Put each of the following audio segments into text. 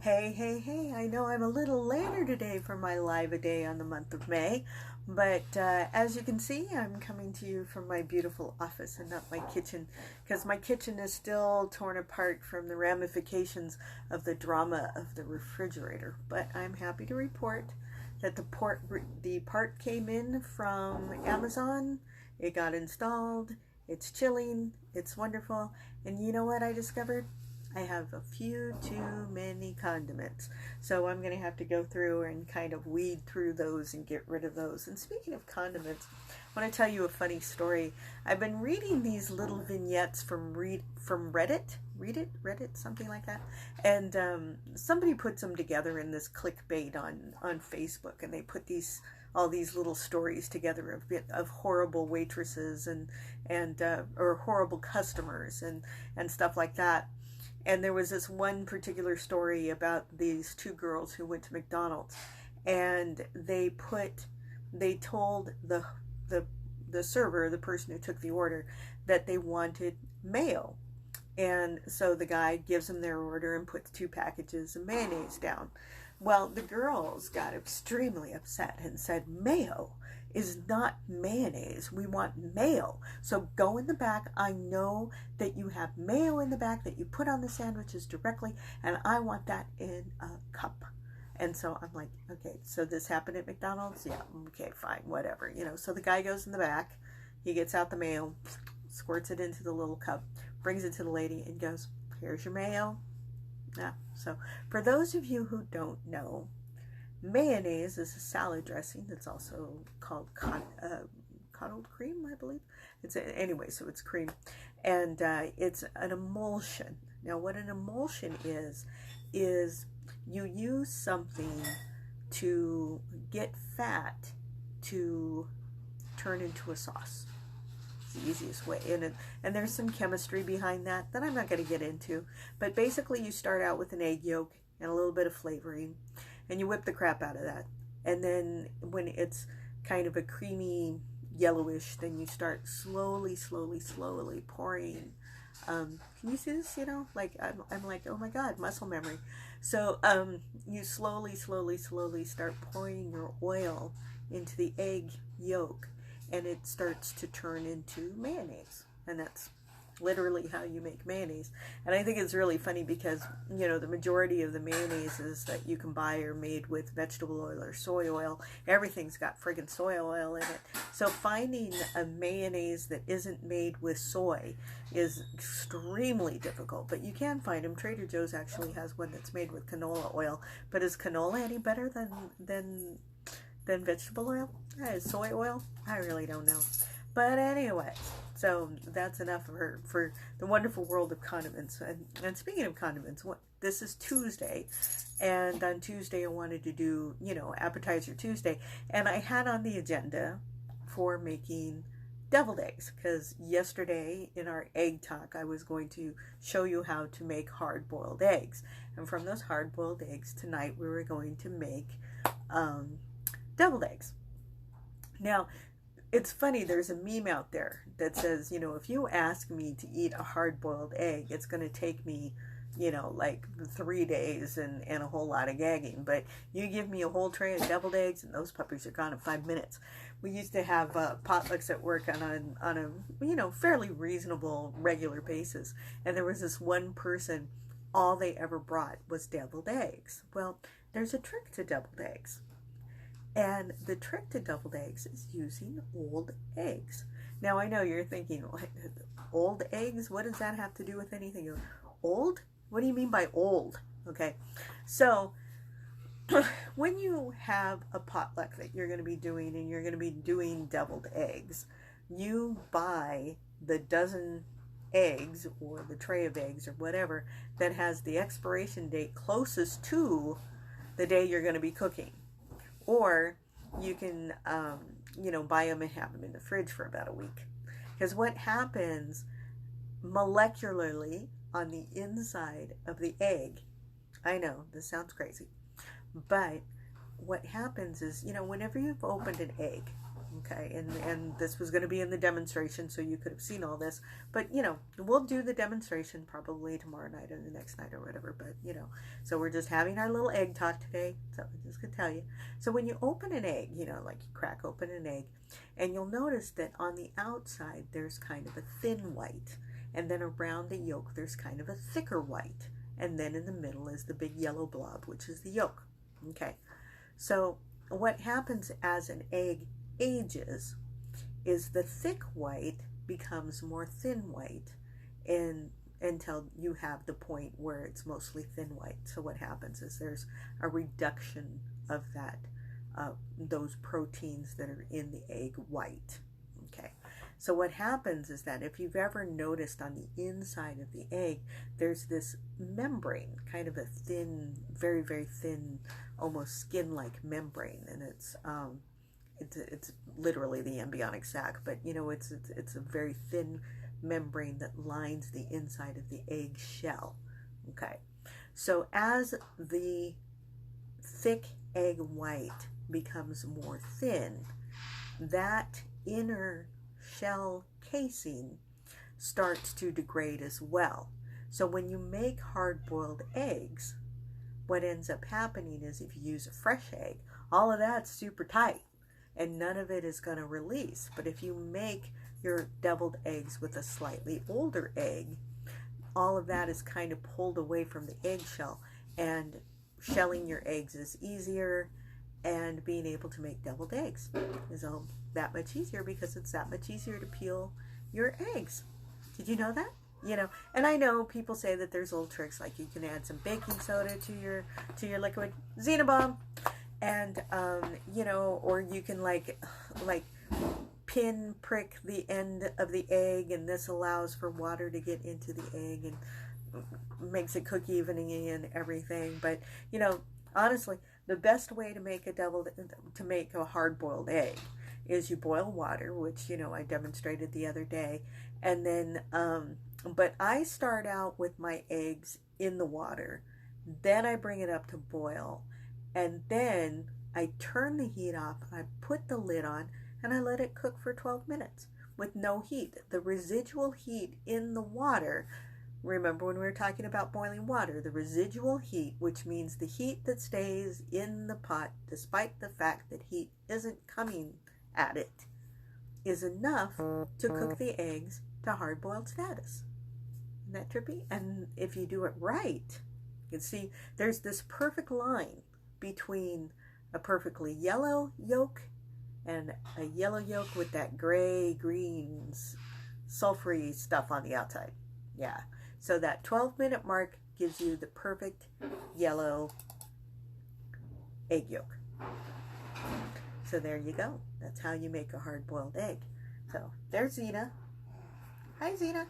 Hey, hey, hey, I know I'm a little later today for my live-a-day on the month of May, but as you can see, I'm coming to you from my beautiful office and not my kitchen, because my kitchen is still torn apart from the ramifications of the drama of the refrigerator. But I'm happy to report that the part came in from Amazon, it got installed, it's chilling, it's wonderful, and you know what I discovered? I have a few too many condiments. So I'm going to have to go through and kind of weed through those and get rid of those. And speaking of condiments, I want to tell you a funny story. I've been reading these little vignettes from Reddit. Reddit, something like that. And somebody puts them together in this clickbait on Facebook. And they put all these little stories together of horrible waitresses or horrible customers and stuff like that. And there was this one particular story about these two girls who went to McDonald's, and they told the server, the person who took the order, that they wanted mayo. And so the guy gives them their order and puts 2 packages of mayonnaise down. Well, the girls got extremely upset and said, "Mayo is not mayonnaise. We want mayo. So go in the back. I know that you have mayo in the back that you put on the sandwiches directly, and I want that in a cup." And so I'm like, okay, so this happened at McDonald's? Yeah, okay, fine, whatever. So the guy goes in the back, he gets out the mayo, squirts it into the little cup, brings it to the lady and goes, "Here's your mayo." Yeah, so for those of you who don't know, mayonnaise is a salad dressing that's also called cottage cream, I believe. Anyway, so it's cream, and it's an emulsion. Now, what an emulsion is you use something to get fat to turn into a sauce. It's the easiest way, and there's some chemistry behind that I'm not going to get into. But basically, you start out with an egg yolk and a little bit of flavoring, and you whip the crap out of that. And then when it's kind of a creamy yellowish, then you start slowly pouring. Can you see this? Like I'm like, oh my God, muscle memory. So you slowly start pouring your oil into the egg yolk, and it starts to turn into mayonnaise. And that's literally how you make mayonnaise. And I think it's really funny because, the majority of the mayonnaises that you can buy are made with vegetable oil or soy oil. Everything's got friggin' soy oil in it. So finding a mayonnaise that isn't made with soy is extremely difficult. But you can find them. Trader Joe's actually has one that's made with canola oil. But is canola any better than vegetable oil? Soy oil? I really don't know. But anyway, so that's enough for the wonderful world of condiments. And speaking of condiments, this is Tuesday, and on Tuesday I wanted to do, Appetizer Tuesday, and I had on the agenda for making deviled eggs, because yesterday in our egg talk I was going to show you how to make hard-boiled eggs. And from those hard-boiled eggs tonight we were going to make deviled eggs. Now, it's funny, there's a meme out there that says, if you ask me to eat a hard-boiled egg, it's going to take me, like 3 days and a whole lot of gagging. But you give me a whole tray of deviled eggs, and those puppies are gone in 5 minutes. We used to have potlucks at work on a fairly reasonable, regular basis. And there was this one person, all they ever brought was deviled eggs. Well, there's a trick to deviled eggs. And the trick to deviled eggs is using old eggs. Now, I know you're thinking, old eggs? What does that have to do with anything? Old? What do you mean by old? Okay, so when you have a potluck that you're going to be doing, and you're going to be doing deviled eggs, you buy the dozen eggs or the tray of eggs or whatever that has the expiration date closest to the day you're going to be cooking. Or you can, buy them and have them in the fridge for about a week. Because what happens molecularly on the inside of the egg, I know, this sounds crazy, but what happens is, whenever you've opened an egg, Okay, and this was going to be in the demonstration, so you could have seen all this. But, you know, we'll do the demonstration probably tomorrow night or the next night or whatever. But, you know, so we're just having our little egg talk today. So I'm just going to tell you. So when you open an egg, you know, like you crack open an egg, and you'll notice that on the outside there's kind of a thin white. And then around the yolk there's kind of a thicker white. And then in the middle is the big yellow blob, which is the yolk. Okay, so what happens as an egg ages is the thick white becomes more thin white until you have the point where it's mostly thin white. So what happens is there's a reduction of that those proteins that are in the egg white. Okay, so what happens is that if you've ever noticed on the inside of the egg there's this membrane, kind of a thin, very, very thin, almost skin-like membrane, and it's literally the embryonic sac, but you know, it's a very thin membrane that lines the inside of the egg shell. Okay, so as the thick egg white becomes more thin, that inner shell casing starts to degrade as well. So when you make hard-boiled eggs, what ends up happening is if you use a fresh egg, all of that's super tight and none of it is going to release. But if you make your deviled eggs with a slightly older egg, all of that is kind of pulled away from the eggshell, and shelling your eggs is easier, and being able to make deviled eggs is all that much easier because it's that much easier to peel your eggs. Did you know that? You know, and I know people say that there's little tricks, like you can add some baking soda to your liquid Xenobomb, and you know, or you can like pin prick the end of the egg, and this allows for water to get into the egg and makes it cook evenly and everything. But you know, honestly, the best way to make a hard-boiled egg is you boil water, which, you know, I demonstrated the other day, and then but I start out with my eggs in the water, then I bring it up to boil, and then I turn the heat off, I put the lid on, and I let it cook for 12 minutes with no heat. The residual heat in the water, remember when we were talking about boiling water, the residual heat, which means the heat that stays in the pot despite the fact that heat isn't coming at it, is enough to cook the eggs to hard-boiled status. Isn't that trippy? And if you do it right, you can see there's this perfect line between a perfectly yellow yolk and a yellow yolk with that gray, green, sulfury stuff on the outside. Yeah. So that 12-minute mark gives you the perfect yellow egg yolk. So there you go. That's how you make a hard-boiled egg. So there's Xena. Hi, Xena.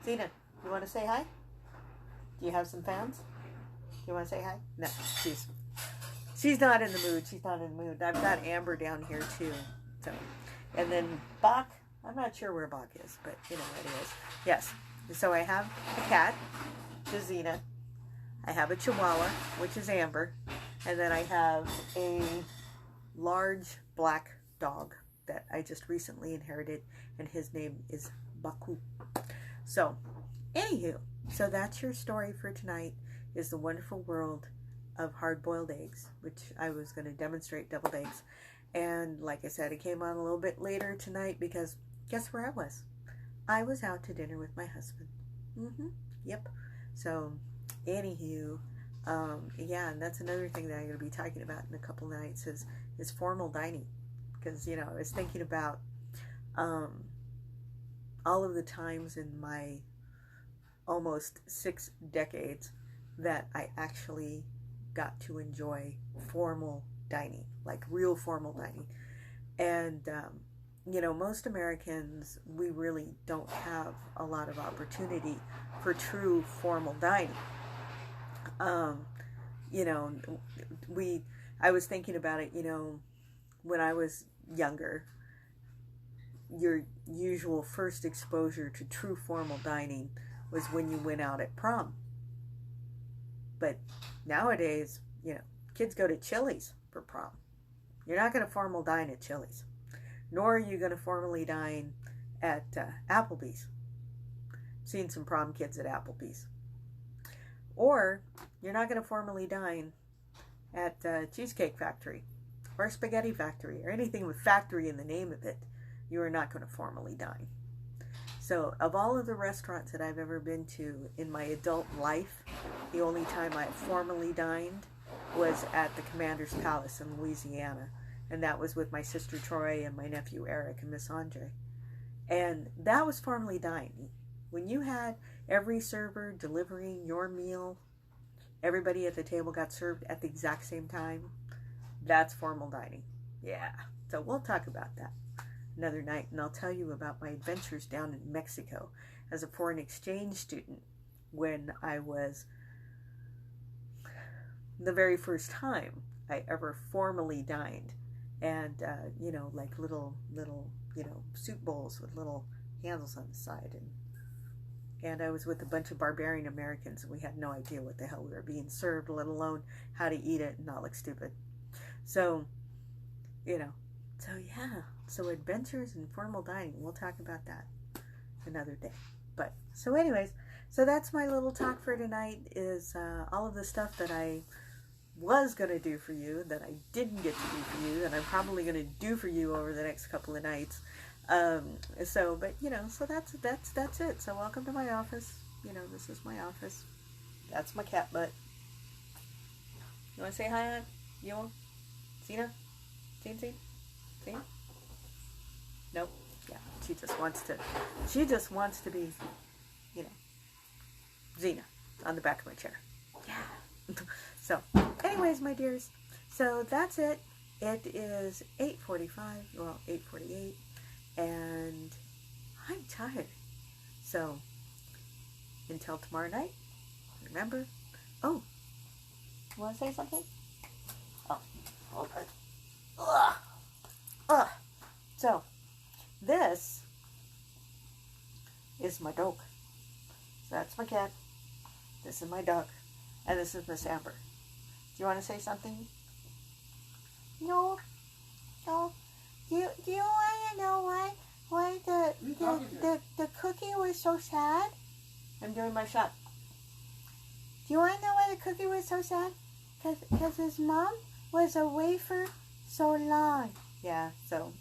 Xena, you want to say hi? Do you have some fans? Do you want to say hi? No, she's not in the mood. She's not in the mood. I've got Amber down here too. So, and then Bach. I'm not sure where Bach is, but you know where he is. Yes. So I have a cat, which is Xena. I have a Chihuahua, which is Amber, and then I have a large black dog that I just recently inherited, and his name is Baku. So, anywho, so that's your story for tonight, is the wonderful world of hard-boiled eggs, which I was going to demonstrate deviled eggs. And like I said, it came on a little bit later tonight because guess where I was? I was out to dinner with my husband. Yep. So, anywho, yeah, and that's another thing that I'm going to be talking about in a couple nights is formal dining. Because, you know, I was thinking about all of the times in my almost 6 decades that I actually got to enjoy formal dining, like real formal dining. And, you know, most Americans, we really don't have a lot of opportunity for true formal dining. You know, I was thinking about it, you know, when I was younger, your usual first exposure to true formal dining was when you went out at prom. But nowadays, you know, kids go to Chili's for prom. You're not going to formal dine at Chili's. nor are you going to formally dine at Applebee's. Seen some prom kids at Applebee's. Or you're not going to formally dine at Cheesecake Factory or Spaghetti Factory or anything with factory in the name of it. You are not going to formally dine. So of all of the restaurants that I've ever been to in my adult life, the only time I formally dined was at the Commander's Palace in Louisiana. And that was with my sister Troy and my nephew Eric and Miss Andre. And that was formally dining. When you had every server delivering your meal, everybody at the table got served at the exact same time, that's formal dining. Yeah, so we'll talk about that another night, and I'll tell you about my adventures down in Mexico as a foreign exchange student when I was the very first time I ever formally dined. And, like little, soup bowls with little handles on the side. And I was with a bunch of barbarian Americans, and we had no idea what the hell we were being served, let alone how to eat it and not look stupid. So, so adventures in formal dining. We'll talk about that another day. But, so anyways, so that's my little talk for tonight, is all of the stuff that I was going to do for you, that I didn't get to do for you, that I'm probably going to do for you over the next couple of nights. So that's it. So welcome to my office. This is my office. That's my cat butt. You want to say hi, Aunt? You want? Zena? See? Nope. Yeah, she just wants to be, Zena on the back of my chair. Yeah. So, anyways, my dears, so that's it. It is 8:48, and I'm tired. So, until tomorrow night, remember, you want to say something? Oh, hold on. So, this is my dog. So that's my cat. This is my dog. And this is Miss Amber. Do you want to say something? No. Do you want to know why the cookie was so sad? I'm doing my shot. Do you want to know why the cookie was so sad? Because his mom was away for so long. Yeah. So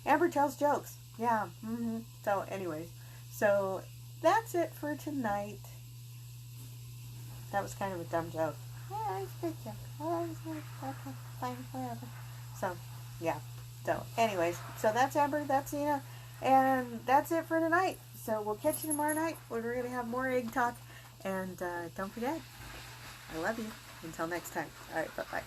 Amber tells jokes. Yeah. So anyways, so that's it for tonight. That was kind of a dumb joke. Yeah, it's a good joke. Fine, whatever. So, yeah. So, anyways, so that's Amber, that's Zena, and that's it for tonight. So, we'll catch you tomorrow night. We're going to have more egg talk. And don't forget, I love you. Until next time. All right, bye-bye.